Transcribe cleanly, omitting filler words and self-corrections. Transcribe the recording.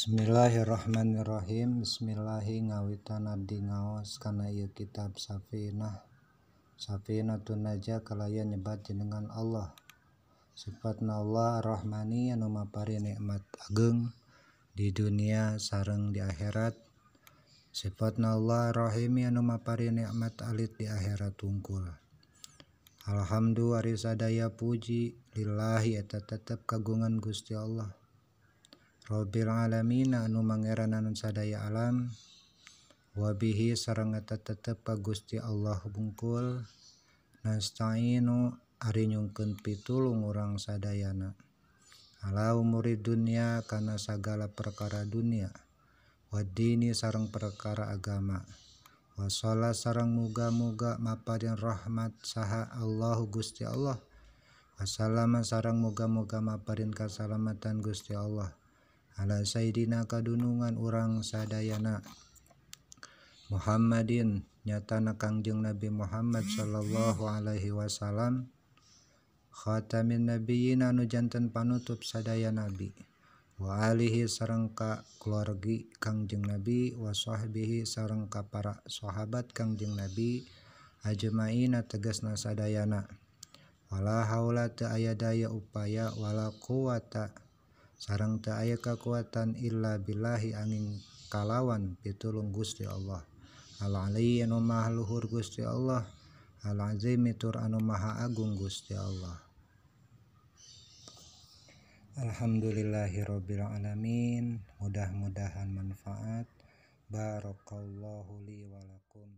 Bismillahirrahmanirrahim. Bismillahi ngawitan abdi ngaos kana ieu kitab Safinatun Najah kalaya nyebat jenengan Allah. Sifatna Allah Ar-Rahmani anu mapari nikmat ageng di dunia sareng di akhirat. Sifatna Allah Ar-Rahimi anu mapari nikmat alit di akhirat tungkul. Alhamdulillah ari sadaya puji lillahi eta tetep kagungan Gusti Allah. Rabbil alamin anu mangeranan sadaya alam, wabihi sareng eta tetep ka Gusti Allah bungkul, nasta'inu ari nyungkeun pitulung urang sadayana, ala umuri dunya kana sagala perkara dunia, waddini sareng perkara agama, wasala sareng muga-muga maparin rahmat saha Allahu Gusti Allah, wasallama sareng muga-muga maparin kasalamatan Gusti Allah ala sayyidina kadunungan urang sadayana Muhammadin nyatana Kangjeng Nabi Muhammad sallallahu alaihi wasallam khatamin nabiyyin anu janten panutup sadaya nabi, wa alihi sareng ka keluargi Kangjeng Nabi, wa sahbihi sareng ka para sahabat Kangjeng Nabi ajmaina tegasna sadayana, wala haula teu aya daya upaya wala quwata sareng teu aya kakuatan illa billahi angin kalawan pitulung Gusti Allah al-ali anu maha luhur Gusti Allah al-azim tur anu maha agung Gusti Allah. Alhamdulillahirabbil alamin. Mudah-mudahan manfaat. Barakallahu li wa lakum.